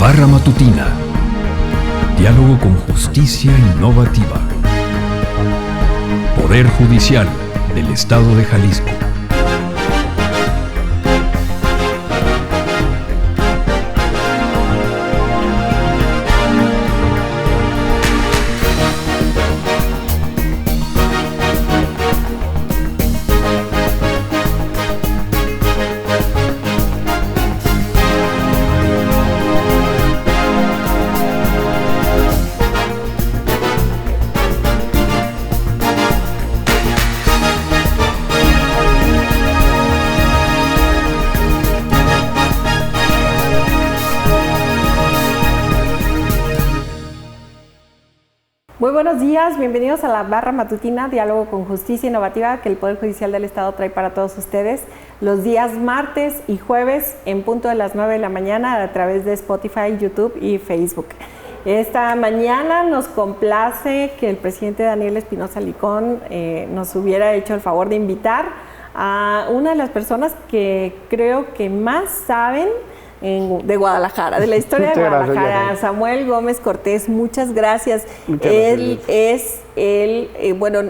Barra Matutina. Diálogo con justicia innovativa. Poder Judicial del Estado de Jalisco. Muy buenos días, bienvenidos a la Barra Matutina, Diálogo con Justicia Innovativa que el Poder Judicial del Estado trae para todos ustedes los días martes y jueves en punto de las 9 de la mañana a través de Spotify, YouTube y Facebook. Esta mañana nos complace que el presidente Daniel Espinosa Licón nos hubiera hecho el favor de invitar a una de las personas que creo que más saben de Guadalajara, de la historia de Guadalajara, Samuel Gómez Cortés, muchas gracias. Él es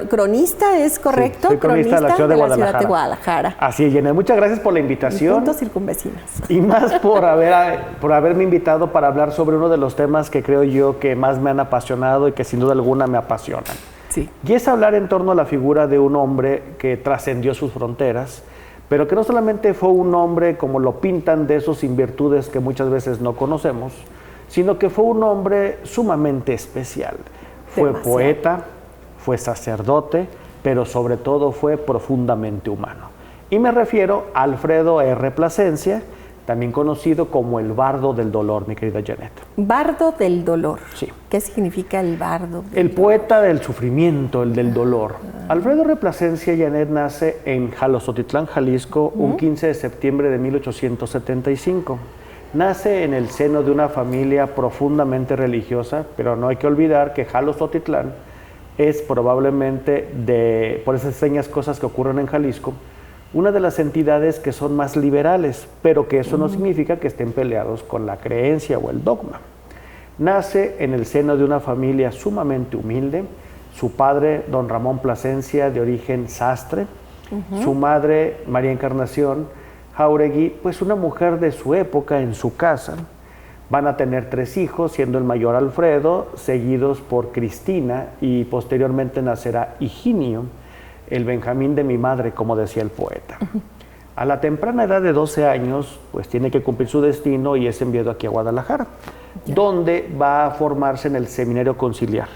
cronista, ¿es correcto? Sí, soy cronista de la ciudad de Guadalajara. Así es, Janet, muchas gracias por la invitación. Puntos circunvecinos. Y más por haberme invitado para hablar sobre uno de los temas que creo yo que más me han apasionado y que sin duda alguna me apasionan. Sí. Y es hablar en torno a la figura de un hombre que trascendió sus fronteras, pero que no solamente fue un hombre como lo pintan de esos sin virtudes que muchas veces no conocemos, sino que fue un hombre sumamente especial. Fue poeta, fue sacerdote, pero sobre todo fue profundamente humano. Y me refiero a Alfredo R. Plasencia, también conocido como el Bardo del Dolor, mi querida Janet. Bardo del Dolor. Sí. ¿Qué significa el bardo? El poeta del sufrimiento, el del dolor. Alfredo R. Plasencia, Janet, nace en Jalostotitlán, Jalisco, un 15 de septiembre de 1875. Nace en el seno de una familia profundamente religiosa, pero no hay que olvidar que Jalostotitlán es probablemente, por esas extrañas cosas que ocurren en Jalisco, una de las entidades que son más liberales, pero que eso no significa que estén peleados con la creencia o el dogma. Nace en el seno de una familia sumamente humilde, su padre, don Ramón Plasencia, de origen sastre, su madre, María Encarnación Jauregui, pues una mujer de su época en su casa. Van a tener 3 hijos, siendo el mayor Alfredo, seguidos por Cristina, y posteriormente nacerá Higinio, el Benjamín de mi madre, como decía el poeta. A la temprana edad de 12 años, pues tiene que cumplir su destino y es enviado aquí a Guadalajara, donde va a formarse en el Seminario Conciliar.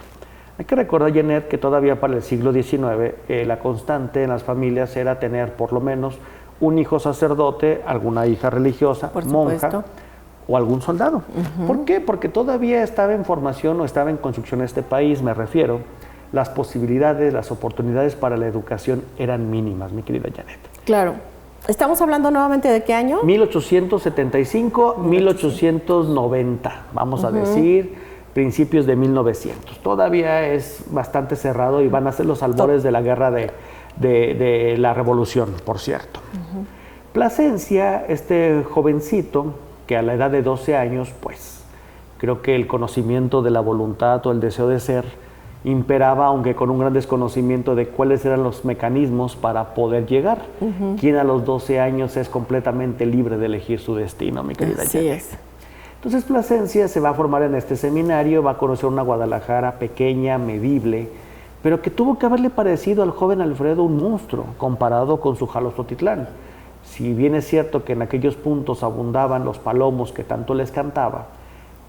Hay que recordar, Janet, que todavía para el siglo XIX la constante en las familias era tener por lo menos un hijo sacerdote, alguna hija religiosa, monja o algún soldado. ¿Por qué? Porque todavía estaba en formación o estaba en construcción este país, me refiero. Las posibilidades, las oportunidades para la educación eran mínimas, mi querida Janet. Claro. ¿Estamos hablando nuevamente de qué año? 1875, 1890, vamos a decir, principios de 1900. Todavía es bastante cerrado y van a ser los albores de la guerra de la Revolución, por cierto. Plasencia, este jovencito, que a la edad de 12 años, pues, creo que el conocimiento de la voluntad o el deseo de ser imperaba, aunque con un gran desconocimiento de cuáles eran los mecanismos para poder llegar. Quien a los 12 años es completamente libre de elegir su destino, mi querida Janet. Así es. Entonces Plasencia se va a formar en este seminario, va a conocer una Guadalajara pequeña, medible, pero que tuvo que haberle parecido al joven Alfredo un monstruo comparado con su Jalostotitlán. Si bien es cierto que en aquellos puntos abundaban los palomos que tanto les cantaba,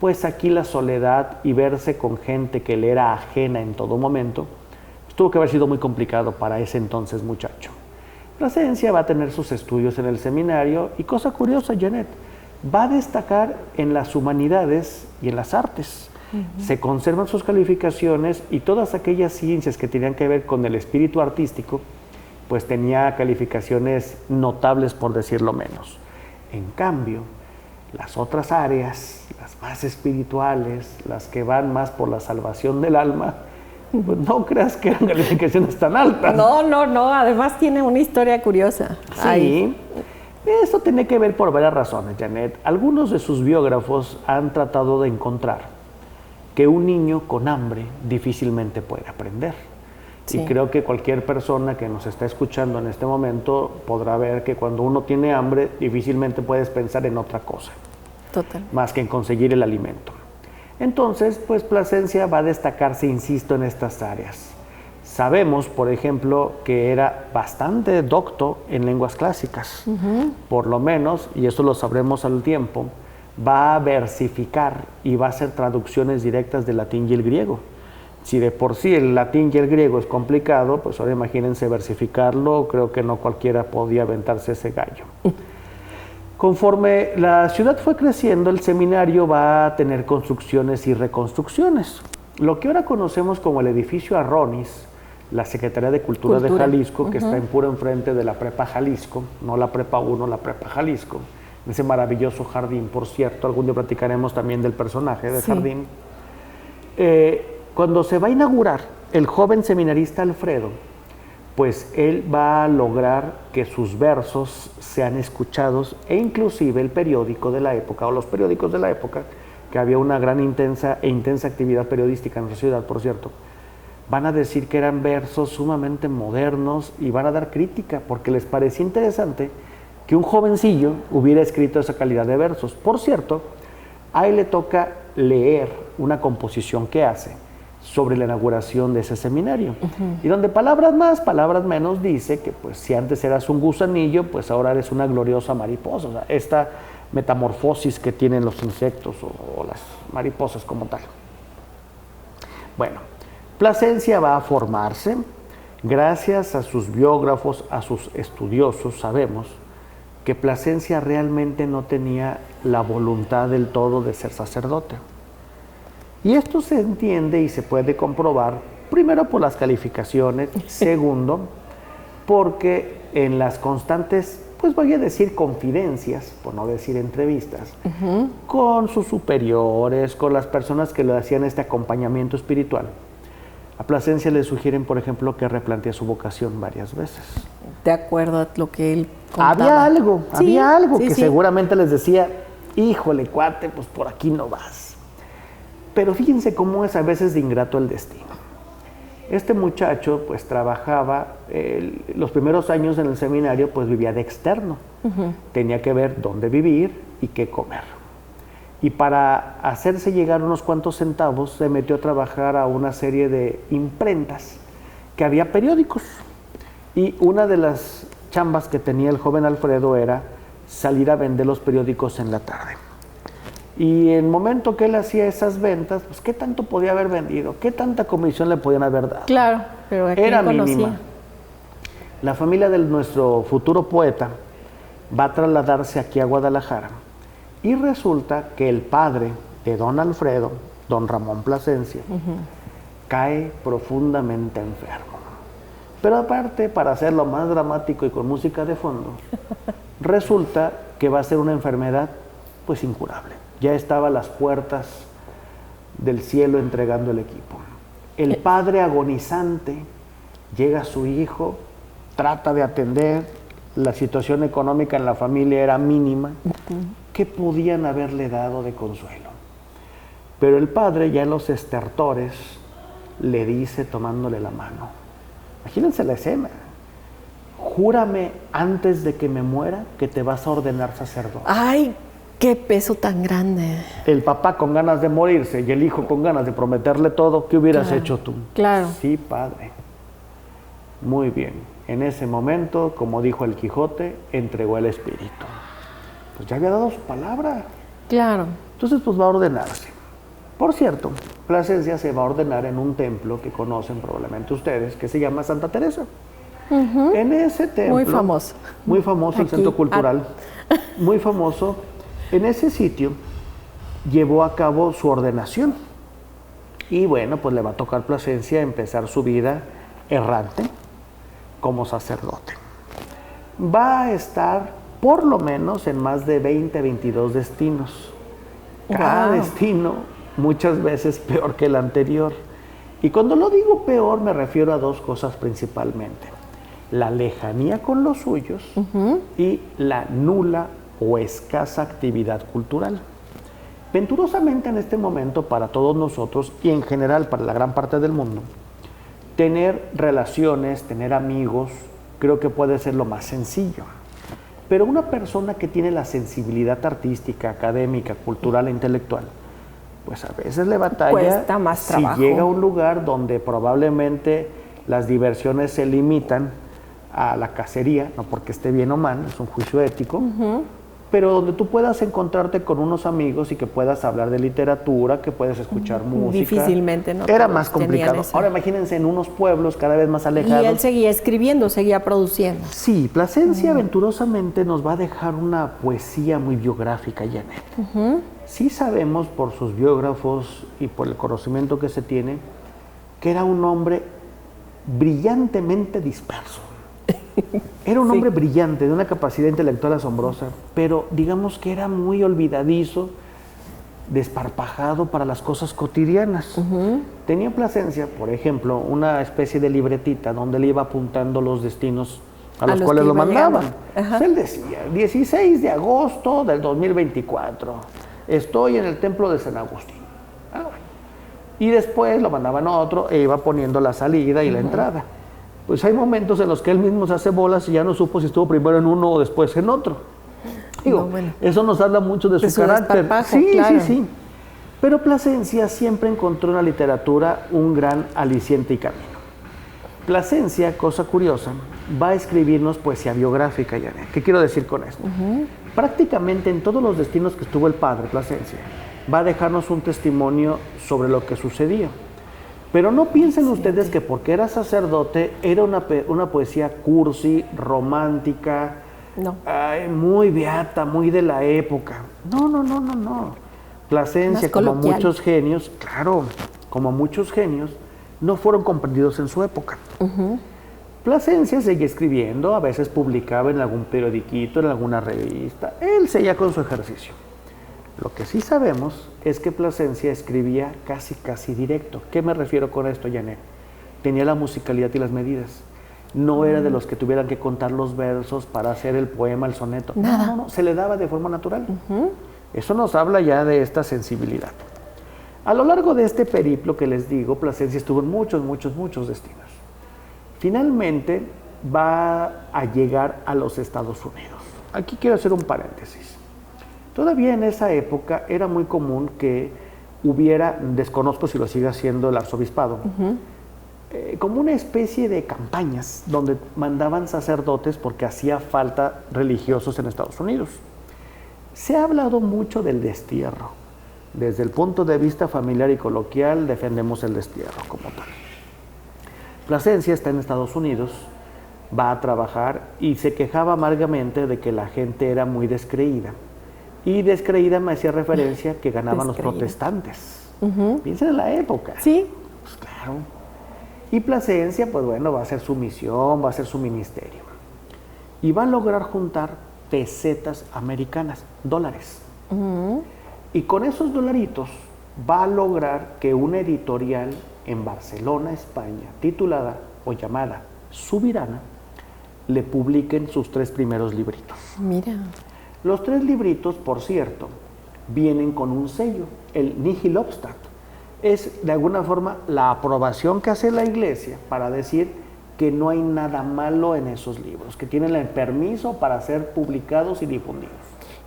pues aquí la soledad y verse con gente que le era ajena en todo momento, pues tuvo que haber sido muy complicado para ese entonces muchacho. Plasencia va a tener sus estudios en el seminario y, cosa curiosa, Janet, va a destacar en las humanidades y en las artes. Se conservan sus calificaciones y todas aquellas ciencias que tenían que ver con el espíritu artístico, pues tenía calificaciones notables, por decirlo menos. En cambio, las otras áreas, las más espirituales, las que van más por la salvación del alma, pues no creas que eran calificaciones tan altas. No, además tiene una historia curiosa. Sí, Esto tiene que ver por varias razones, Janet. Algunos de sus biógrafos han tratado de encontrar que un niño con hambre difícilmente puede aprender. Sí. Y creo que cualquier persona que nos está escuchando en este momento podrá ver que cuando uno tiene hambre difícilmente puedes pensar en otra cosa. Total. Más que en conseguir el alimento. Entonces, pues Plasencia va a destacarse, insisto, en estas áreas. Sabemos, por ejemplo, que era bastante docto en lenguas clásicas. Por lo menos, y eso lo sabremos al tiempo, va a versificar y va a hacer traducciones directas del latín y el griego. Si de por sí el latín y el griego es complicado, pues ahora imagínense versificarlo, creo que no cualquiera podía aventarse ese gallo. Conforme la ciudad fue creciendo, el seminario va a tener construcciones y reconstrucciones. Lo que ahora conocemos como el edificio Arronis, la Secretaría de Cultura de Jalisco, que está en puro enfrente de la Prepa Jalisco, no la Prepa 1, la Prepa Jalisco, en ese maravilloso jardín, por cierto, algún día platicaremos también del personaje del jardín. Cuando se va a inaugurar el joven seminarista Alfredo, pues él va a lograr que sus versos sean escuchados e inclusive el periódico de la época, o los periódicos de la época, que había una gran intensa actividad periodística en nuestra ciudad, por cierto, van a decir que eran versos sumamente modernos y van a dar crítica porque les parecía interesante que un jovencillo hubiera escrito esa calidad de versos. Por cierto, a él le toca leer una composición que hace sobre la inauguración de ese seminario. Y donde palabras más, palabras menos, dice que pues si antes eras un gusanillo, pues ahora eres una gloriosa mariposa. O sea, esta metamorfosis que tienen los insectos o las mariposas como tal. Bueno, Plasencia va a formarse gracias a sus biógrafos, a sus estudiosos. Sabemos que Plasencia realmente no tenía la voluntad del todo de ser sacerdote. Y esto se entiende y se puede comprobar, primero por las calificaciones, segundo, porque en las constantes, pues voy a decir confidencias, por no decir entrevistas, con sus superiores, con las personas que le hacían este acompañamiento espiritual, a Plasencia le sugieren, por ejemplo, que replantee su vocación varias veces. De acuerdo a lo que él contaba. Había algo que seguramente les decía, híjole, cuate, pues por aquí no vas. Pero fíjense cómo es a veces de ingrato el destino. Este muchacho pues trabajaba, los primeros años en el seminario pues vivía de externo. Tenía que ver dónde vivir y qué comer. Y para hacerse llegar unos cuantos centavos se metió a trabajar a una serie de imprentas que había periódicos. Y una de las chambas que tenía el joven Alfredo era salir a vender los periódicos en la tarde. Y en el momento que él hacía esas ventas, pues ¿qué tanto podía haber vendido? ¿Qué tanta comisión le podían haber dado? Claro, pero era mínima. La familia de nuestro futuro poeta va a trasladarse aquí a Guadalajara y resulta que el padre de don Alfredo, don Ramón Plasencia, cae profundamente enfermo. Pero aparte, para hacerlo más dramático y con música de fondo, resulta que va a ser una enfermedad pues incurable. Ya estaba a las puertas del cielo entregando el equipo. El padre agonizante, llega a su hijo, trata de atender, la situación económica en la familia era mínima. ¿Qué podían haberle dado de consuelo? Pero el padre, ya en los estertores, le dice tomándole la mano, imagínense la escena, júrame antes de que me muera que te vas a ordenar sacerdote. ¡Ay! ¡Qué peso tan grande! El papá con ganas de morirse y el hijo con ganas de prometerle todo, ¿qué hubieras hecho tú? Claro. Sí, padre. Muy bien. En ese momento, como dijo el Quijote, entregó el espíritu. Pues ya había dado su palabra. Claro. Entonces, pues va a ordenarse. Por cierto, Plasencia se va a ordenar en un templo que conocen probablemente ustedes, que se llama Santa Teresa. En ese templo... Muy famoso. Muy famoso, el centro cultural. Muy famoso. En ese sitio llevó a cabo su ordenación y bueno, pues le va a tocar Plasencia empezar su vida errante como sacerdote. Va a estar por lo menos en más de 20, 22 destinos. Cada destino muchas veces peor que el anterior. Y cuando lo digo peor me refiero a dos cosas principalmente. la lejanía con los suyos y la nula o escasa actividad cultural. Venturosamente en este momento para todos nosotros y en general para la gran parte del mundo, tener relaciones, tener amigos, creo que puede ser lo más sencillo. Pero una persona que tiene la sensibilidad artística, académica, cultural e intelectual, pues a veces le batalla. Cuesta más trabajo. Si llega a un lugar donde probablemente las diversiones se limitan a la cacería, no porque esté bien o mal, es un juicio ético, pero donde tú puedas encontrarte con unos amigos y que puedas hablar de literatura, que puedas escuchar música. Difícilmente, ¿no? Era más complicado. Ahora imagínense en unos pueblos cada vez más alejados. Y él seguía escribiendo, seguía produciendo. Sí, Plasencia venturosamente nos va a dejar una poesía muy biográfica, Janet. Sí sabemos por sus biógrafos y por el conocimiento que se tiene que era un hombre brillantemente disperso. Era un hombre brillante, de una capacidad intelectual asombrosa, pero digamos que era muy olvidadizo, desparpajado para las cosas cotidianas. Tenía Plasencia, por ejemplo, una especie de libretita donde le iba apuntando los destinos a los cuales lo mandaban. Él decía, 16 de agosto del 2024, estoy en el templo de San Agustín. Y después lo mandaban a otro e iba poniendo la salida y la entrada. Pues hay momentos en los que él mismo se hace bolas y ya no supo si estuvo primero en uno o después en otro. Digo, eso nos habla mucho de su carácter. Sí, claro. Sí. Pero Plasencia siempre encontró en la literatura un gran aliciente y camino. Plasencia, cosa curiosa, va a escribirnos poesía biográfica, Janet. ¿Qué quiero decir con esto? Prácticamente en todos los destinos que estuvo el padre, Plasencia, va a dejarnos un testimonio sobre lo que sucedió. Pero no piensen ustedes que porque era sacerdote era una poesía cursi, romántica, muy beata, muy de la época. No. Plasencia, como muchos genios, no fueron comprendidos en su época. Plasencia seguía escribiendo, a veces publicaba en algún periodiquito, en alguna revista. Él seguía con su ejercicio. Lo que sí sabemos es que Plasencia escribía casi directo. ¿Qué me refiero con esto, Janet? Tenía la musicalidad y las medidas. No era de los que tuvieran que contar los versos para hacer el poema, el soneto. No, se le daba de forma natural. Eso nos habla ya de esta sensibilidad. A lo largo de este periplo que les digo, Plasencia estuvo en muchos destinos. Finalmente va a llegar a los Estados Unidos. Aquí quiero hacer un paréntesis. Todavía en esa época era muy común que hubiera, desconozco si lo sigue haciendo el arzobispado, como una especie de campañas donde mandaban sacerdotes porque hacía falta religiosos en Estados Unidos. Se ha hablado mucho del destierro. Desde el punto de vista familiar y coloquial defendemos el destierro como tal. Plasencia está en Estados Unidos, va a trabajar y se quejaba amargamente de que la gente era muy descreída. Y descreída me hacía referencia que ganaban los protestantes. Piensen en la época. Sí. Pues claro. Y Plasencia, pues bueno, va a hacer su misión, va a hacer su ministerio. Y va a lograr juntar pesetas americanas, dólares. Y con esos dolaritos va a lograr que una editorial en Barcelona, España, titulada o llamada Subirana, le publiquen sus 3 primeros libritos. Mira. Los 3 libritos, por cierto, vienen con un sello, el Nihil Obstat. Es, de alguna forma, la aprobación que hace la Iglesia para decir que no hay nada malo en esos libros, que tienen el permiso para ser publicados y difundidos.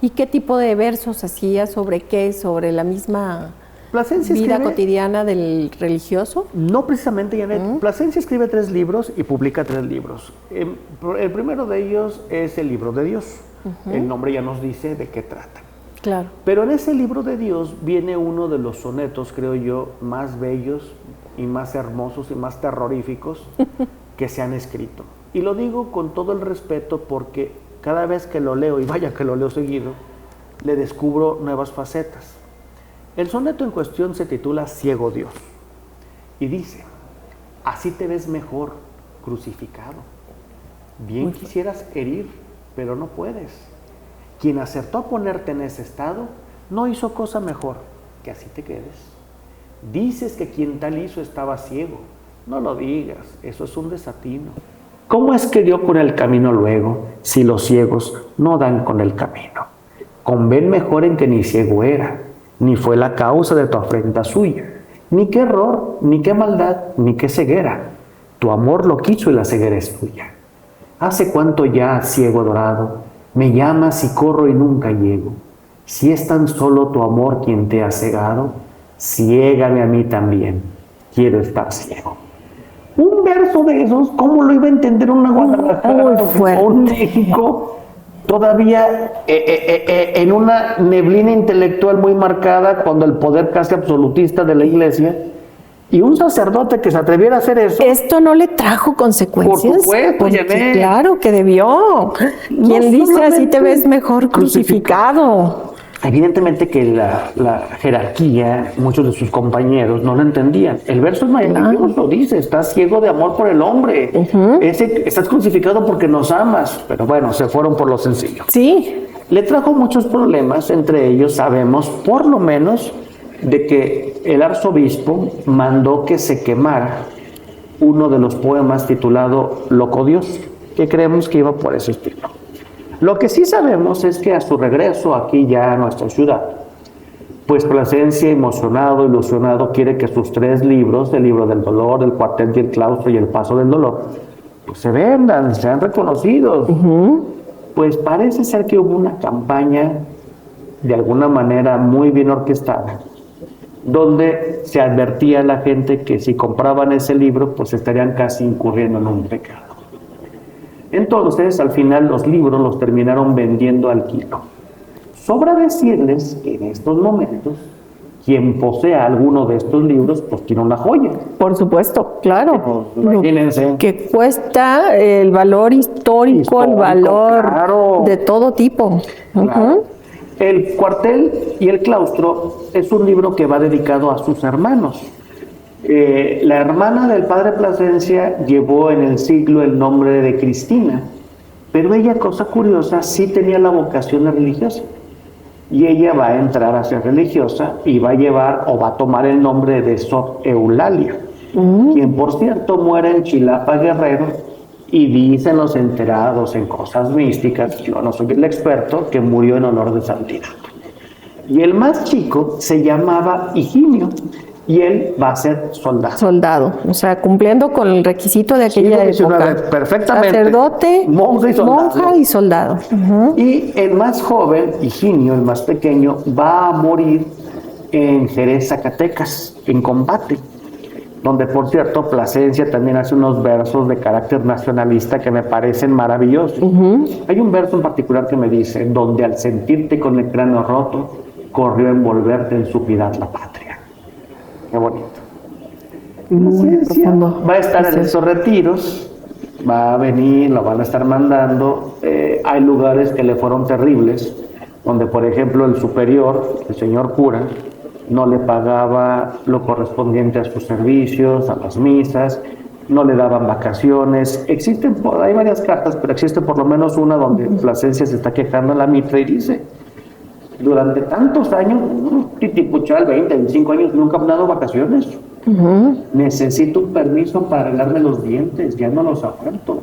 ¿Y qué tipo de versos hacía? ¿Sobre qué? ¿Sobre la misma Plasencia vida escribe, cotidiana del religioso? No precisamente, Janet. Plasencia escribe 3 libros y publica 3 libros. El primero de ellos es el Libro de Dios. El nombre ya nos dice de qué trata. Claro. Pero en ese Libro de Dios viene uno de los sonetos, creo yo, más bellos y más hermosos y más terroríficos que se han escrito. Y lo digo con todo el respeto porque cada vez que lo leo, y vaya que lo leo seguido, le descubro nuevas facetas. El soneto en cuestión se titula Ciego Dios y dice: así te ves mejor, crucificado. Bien quisieras herir, pero no puedes. Quien acertó a ponerte en ese estado, no hizo cosa mejor que así te quedes. Dices que quien tal hizo estaba ciego. No lo digas, eso es un desatino. ¿Cómo es que dio con el camino luego, si los ciegos no dan con el camino? Conven mejor en que ni ciego era, ni fue la causa de tu afrenta suya, ni qué error, ni qué maldad, ni qué ceguera. Tu amor lo quiso y la ceguera es tuya. Hace cuánto ya, ciego dorado, me llamas y corro y nunca llego. Si es tan solo tu amor quien te ha cegado, ciégame a mí también, quiero estar ciego. Un verso de esos, ¿cómo lo iba a entender una Guadalajara o un México todavía en una neblina intelectual muy marcada, cuando el poder casi absolutista de la iglesia, y un sacerdote que se atreviera a hacer eso? ¿Esto no le trajo consecuencias? Por supuesto, porque Janet. Claro que debió. ¿Quién dice así te ves mejor crucificado? Evidentemente que la jerarquía, muchos de sus compañeros no lo entendían. El verso es maravilloso, dice, estás ciego de amor por el hombre. Estás crucificado porque nos amas. Pero bueno, se fueron por lo sencillo. Sí. Le trajo muchos problemas, entre ellos sabemos, por lo menos, de que el arzobispo mandó que se quemara uno de los poemas titulado Loco Dios, que creemos que iba por ese estilo. Lo que sí sabemos es que a su regreso aquí ya a nuestra ciudad, pues Plasencia, emocionado, ilusionado, quiere que sus 3 libros, el libro del dolor, el cuartel y el claustro y el paso del dolor, pues se vendan, sean reconocidos. Pues parece ser que hubo una campaña de alguna manera muy bien orquestada, donde se advertía a la gente que si compraban ese libro, pues estarían casi incurriendo en un pecado. Entonces, al final, los libros los terminaron vendiendo al kilo. Sobra decirles que en estos momentos, quien posea alguno de estos libros, pues tiene una joya. Por supuesto, claro. Imagínense. Que cuesta el valor histórico, el valor claro, de todo tipo. Claro. El cuartel y el claustro es un libro que va dedicado a sus hermanos. La hermana del padre Plasencia llevó en el siglo el nombre de Cristina, pero ella, cosa curiosa, sí tenía la vocación religiosa. Y ella va a entrar a ser religiosa y va a llevar o va a tomar el nombre de Sor Eulalia, quien por cierto muere en Chilapa, Guerrero, y dicen los enterados en cosas místicas, yo no soy el experto, que murió en honor de santidad. Y el más chico se llamaba Higinio, y él va a ser soldado. Soldado, o sea, cumpliendo con el requisito de aquella época. Perfectamente. Sacerdote, monja y soldado. Y el más joven, Higinio, el más pequeño, va a morir en Jerez, Zacatecas, en combate, donde, por cierto, Plasencia también hace unos versos de carácter nacionalista que me parecen maravillosos. Hay un verso en particular que me dice, donde al sentirte con el cráneo roto, corrió a envolverte en su piedad la patria. Qué bonito. Plasencia va a estar en esos retiros, va a venir, lo van a estar mandando. Hay lugares que le fueron terribles, donde, por ejemplo, el superior, el señor cura, no le pagaba lo correspondiente a sus servicios, a las misas, no le daban vacaciones. Hay varias cartas, pero existe por lo menos una donde Plasencia se está quejando en la mitra y dice, durante tantos años, titipuchal, 20, 25 años, nunca me han dado vacaciones. Necesito un permiso para arreglarme los dientes, ya no los aguanto.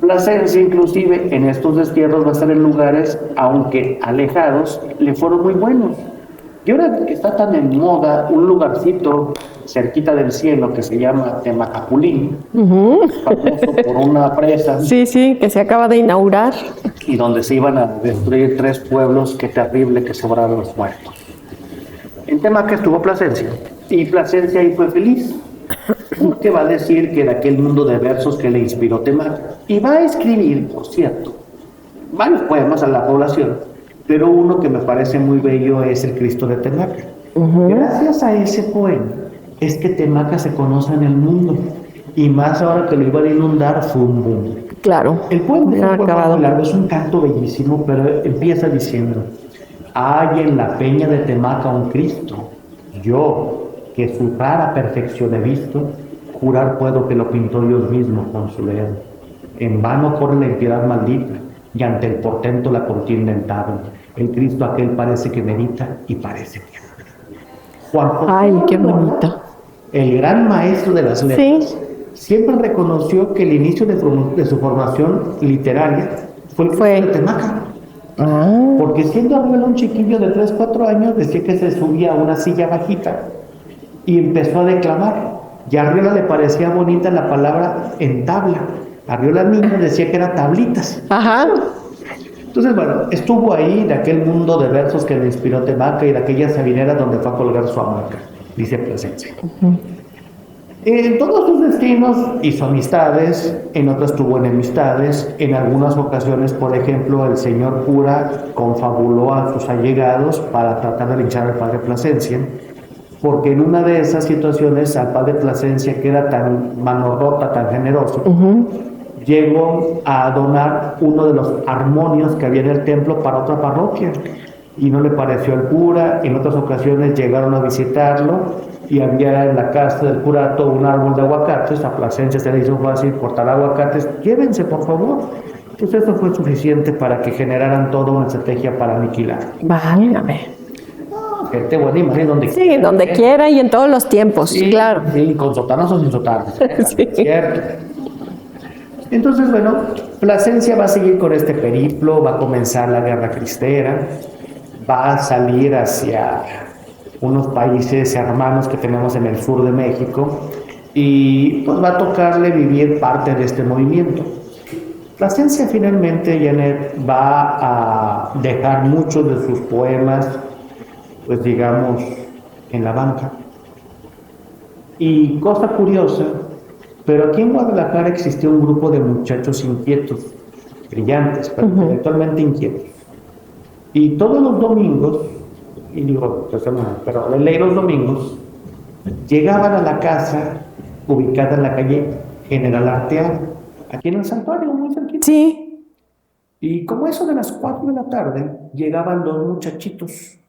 Plasencia, inclusive, en estos destierros va a estar en lugares, aunque alejados, le fueron muy buenos. Y ahora que está tan en moda un lugarcito cerquita del cielo que se llama Temacapulín, famoso por una presa. Sí, que se acaba de inaugurar. Y donde se iban a destruir 3 pueblos, qué terrible que sobraron los muertos. En Temaca estuvo Plasencia, y Plasencia ahí fue feliz, porque va a decir que era aquel mundo de versos que le inspiró Temaca. Y va a escribir, por cierto, varios poemas a la población, pero uno que me parece muy bello es el Cristo de Temaca. Gracias a ese poema es que Temaca se conoce en el mundo, y más ahora que lo iban a inundar fue un boom. Claro. El poema es un canto bellísimo, pero empieza diciendo, hay en la peña de Temaca un Cristo, yo, que su rara perfección he visto, jurar puedo que lo pintó Dios mismo con su dedo. En vano corre la impiedad maldita, y ante el portento la contienda entabla. El Cristo aquel parece que medita y parece que habla. Juan José, ay, qué bonito. el gran maestro de las letras, siempre reconoció que el inicio de su formación literaria fue el curso de Temaca. Porque siendo Arriola un chiquillo de 3, 4 años, decía que se subía a una silla bajita y empezó a declamar. Y a Arriola le parecía bonita la palabra en tabla. Arriola niño decía que era tablitas. Ajá. Entonces, bueno, estuvo ahí de aquel mundo de versos que le inspiró Temaca y de aquella sabinera donde fue a colgar su hamaca, dice Plasencia. En todos sus destinos hizo amistades, en otras tuvo enemistades, en algunas ocasiones, por ejemplo, el señor cura confabuló a sus allegados para tratar de linchar al padre Plasencia, porque en una de esas situaciones al padre Plasencia, que era tan mano rota, tan generoso, llegó a donar uno de los armonios que había en el templo para otra parroquia y no le pareció al cura. En otras ocasiones llegaron a visitarlo y había en la casa del curato un árbol de aguacates. A Plasencia se le hizo fácil cortar aguacates. Llévense, por favor. Pues eso fue suficiente para que generaran toda una estrategia para aniquilar. Válgame. Gente buena y mala donde Sí, quiera, donde quiera y en todos los tiempos, sí, claro. Sí, con sotanos o sin sotanos. Sí. Cierto. Entonces, bueno, Plasencia va a seguir con este periplo, va a comenzar la guerra cristera, va a salir hacia unos países hermanos que tenemos en el sur de México y pues va a tocarle vivir parte de este movimiento. Plasencia finalmente, Janet, va a dejar muchos de sus poemas, pues digamos, en la banca. Y cosa curiosa, pero aquí en Guadalajara existía un grupo de muchachos inquietos, brillantes, pero intelectualmente inquietos. Y todos los domingos, y digo, pero de ley los domingos, llegaban a la casa ubicada en la calle General Arteaga, aquí en el santuario, muy cerquita. Sí. Y como eso de las 4 de la tarde, llegaban 2 muchachitos,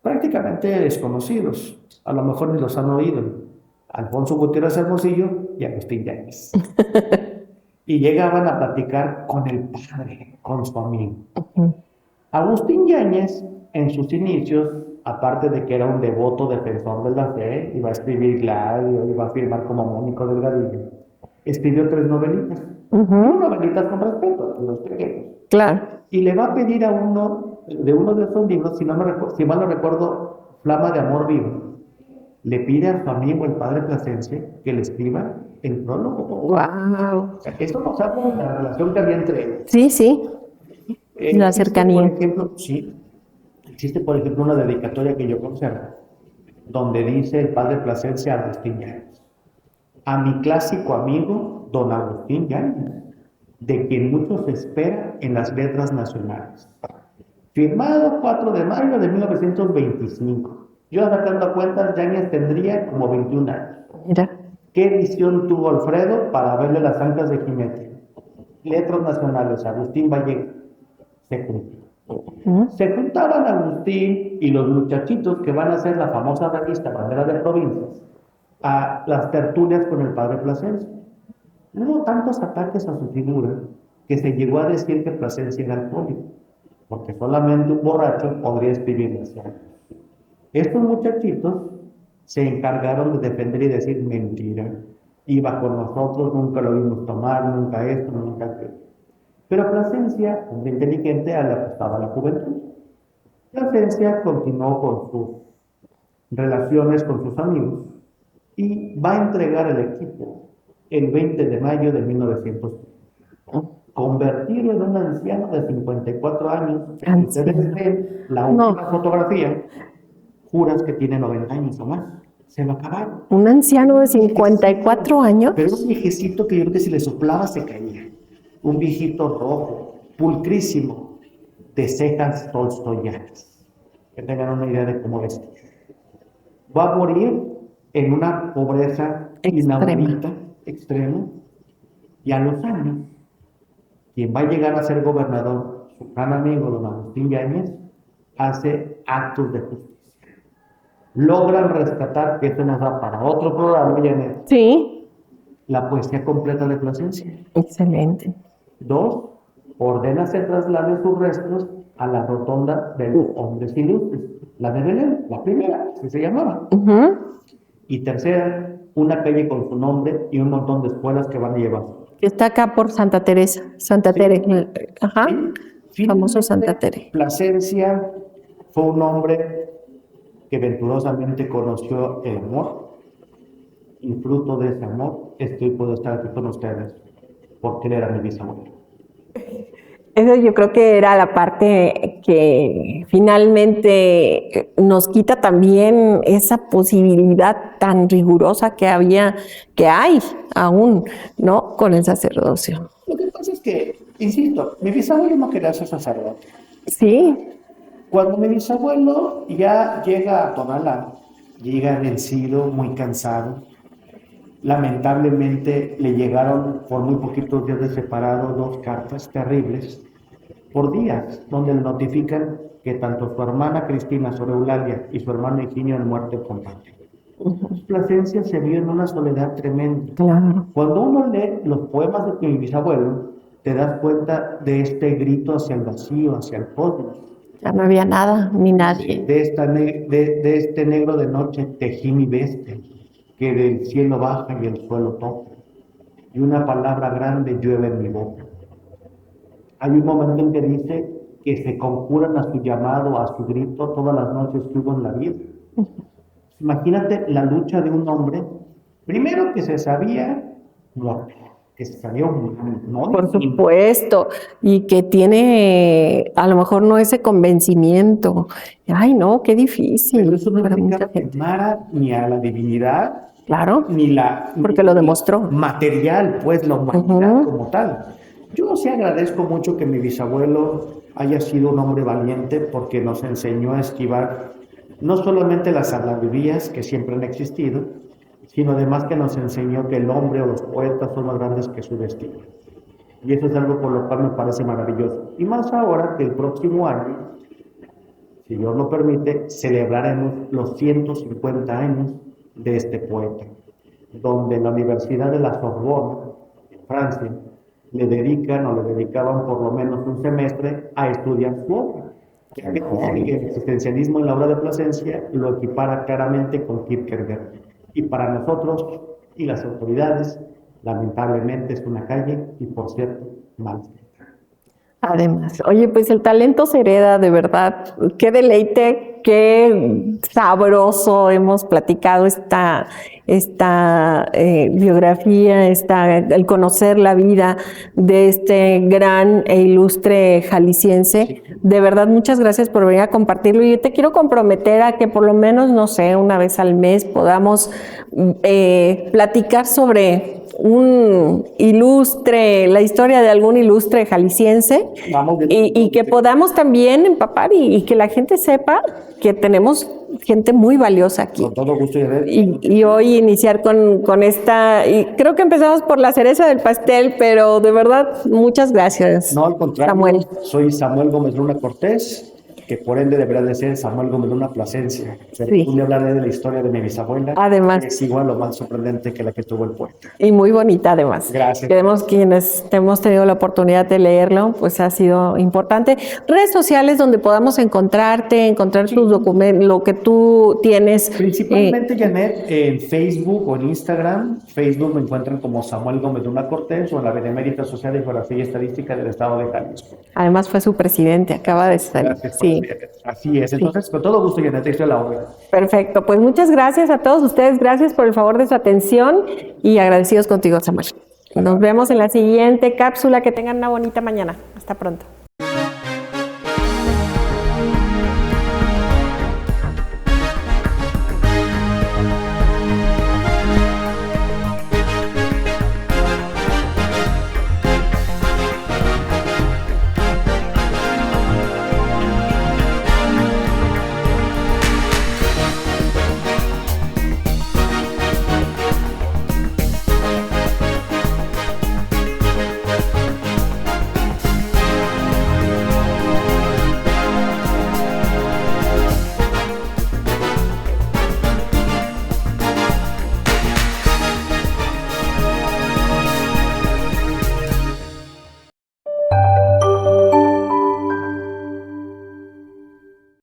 prácticamente desconocidos, a lo mejor ni los han oído. Alfonso Gutiérrez Hermosillo y Agustín Yáñez. Y llegaban a platicar con el padre, con su amigo. Agustín Yáñez, en sus inicios, aparte de que era un devoto defensor de la fe, iba a escribir Gladio, iba a firmar como Mónico Delgadillo, escribió 3 novelitas. Novelitas con respeto, los pequeños. Claro. Y le va a pedir a uno de esos libros, si mal no recuerdo, Flama de Amor Vivo, le pide a su amigo el padre Plasencia que le escriba el prólogo. Wow. O sea, esto nos habla de la relación que había entre ellos. Sí, sí. La cercanía. Por ejemplo, sí, existe por ejemplo una dedicatoria que yo conservo, donde dice el padre Plasencia a Agustín Yáñez: a mi clásico amigo, don Agustín Yáñez, de quien mucho se espera en las letras nacionales. Firmado 4 de mayo de 1925. Yo sacando cuentas, Yáñez tendría como 21 años. Mira. ¿Qué edición tuvo Alfredo para verle las ancas de jinete? Letras nacionales, Agustín Vallejo. Se cumplió. Se juntaban Agustín y los muchachitos que van a hacer la famosa revista Bandera de Provincias a las tertulias con el padre Plasencia. Hubo tantos ataques a su figura que se llegó a decir que Plasencia era alcohólico, porque solamente un borracho podría escribir las ancas. Estos muchachitos se encargaron de defender y decir mentira. Iba con nosotros, nunca lo vimos tomar, nunca esto, nunca aquello. Pero Plasencia, hombre inteligente, le apostaba a la juventud. Plasencia continuó con sus relaciones con sus amigos y va a entregar el equipo el 20 de mayo de 1900. Convertido en un anciano de 54 años. Si ustedes ven la última fotografía, juras que tiene 90 años o más. Se lo acabaron. Un anciano de 54 años. Pero un viejecito que yo creo que si le soplaba se caía. Un viejito rojo, pulcrísimo, de cejas tolstoyanas. Que tengan una idea de cómo es. Va a morir en una pobreza inaudita, extrema, y a los años, quien va a llegar a ser gobernador, su gran amigo don Agustín Yáñez, hace actos de justicia. Logran rescatar, que eso nos da para otro programa, Janet. Sí. La poesía completa de Plasencia. Excelente. 2, ordena se trasladen sus restos a la rotonda de los hombres ilustres. La de Belén, la primera, así se llamaba. Y tercera, una calle con su nombre y un montón de escuelas que van a llevar. Está acá por Santa Teresa, Santa Tere. Ajá, famoso Santa Tere. Plasencia fue un hombre que venturosamente conoció el amor y fruto de ese amor puedo estar aquí con ustedes porque él era mi bisabuelo. Eso yo creo que era la parte que finalmente nos quita también esa posibilidad tan rigurosa que hay aún, ¿no? Con el sacerdocio. Lo que pasa es que, insisto, mi bisabuelo no quería ser sacerdote. Sí. Cuando mi bisabuelo ya llega a Tonalá, llega vencido, muy cansado, lamentablemente le llegaron por muy poquitos días de separado 2 cartas terribles por días, donde le notifican que tanto su hermana Cristina Sor Eulalia y su hermano Higinio han muerto en combate. Plasencia se vio en una soledad tremenda. Claro. Cuando uno lee los poemas de mi bisabuelo, te das cuenta de este grito hacia el vacío, hacia el cosmos. Ya no había nada, ni nadie. De este negro de noche tejí mi veste, que del cielo baja y el suelo toca, y una palabra grande llueve en mi boca. Hay un momento en que dice que se conjuran a su llamado, a su grito, todas las noches que hubo en la vida. Imagínate la lucha de un hombre, primero que se sabía muerto, que se sabía humano, ¿no? Por supuesto, y que tiene a lo mejor no ese convencimiento. Ay, no, qué difícil. Pero eso no para mucha implica gente. quemar ni a la divinidad, Claro, porque ni lo demostró. Material, pues la humanidad como tal. Yo sí agradezco mucho que mi bisabuelo haya sido un hombre valiente porque nos enseñó a esquivar no solamente las habladurías que siempre han existido, sino además que nos enseñó que el hombre o los poetas son más grandes que su destino. Y eso es algo por lo cual me parece maravilloso. Y más ahora que el próximo año, si Dios lo permite, celebraremos los 150 años de este poeta, donde en la Universidad de la Sorbonne, en Francia, le dedicaban por lo menos un semestre a estudiar su obra. El existencialismo en la obra de Plasencia lo equipara claramente con Kierkegaard. Y para nosotros y las autoridades, lamentablemente es una calle y, por cierto, mal. Además, oye, pues el talento se hereda, de verdad. Qué deleite, qué sabroso hemos platicado esta biografía, el conocer la vida de este gran e ilustre jalisciense. Sí. De verdad, muchas gracias por venir a compartirlo. Y yo te quiero comprometer a que por lo menos, no sé, una vez al mes podamos platicar sobre la historia de algún ilustre jalisciense y que podamos también empapar y que la gente sepa que tenemos gente muy valiosa aquí. Con todo gusto. Y hoy iniciar con esta, y creo que empezamos por la cereza del pastel, pero de verdad, muchas gracias. No, al contrario, Samuel. Soy Samuel Gómez Luna Cortés, que por ende deberá de ser Samuel Gómez Luna Plasencia. Sí. Le hablaré de la historia de mi bisabuela. Además. Es igual o más sorprendente que la que tuvo el poeta. Y muy bonita además. Gracias. Queremos quienes hemos tenido la oportunidad de leerlo, pues ha sido importante. Redes sociales donde podamos encontrar sí. Tus documentos, lo que tú tienes. Principalmente, Janet, en Facebook o en Instagram. Facebook me encuentran como Samuel Gómez Luna Cortés o en la Benemérita Sociedad de Geografía y Estadística del Estado de Jalisco. Además fue su presidente, acaba de estar. Gracias. Sí. Así es, entonces con todo gusto, Janet, estoy a la obra. Perfecto, pues muchas gracias a todos ustedes, gracias por el favor de su atención y agradecidos contigo, Samuel. Nos vemos en la siguiente cápsula, que tengan una bonita mañana. Hasta pronto.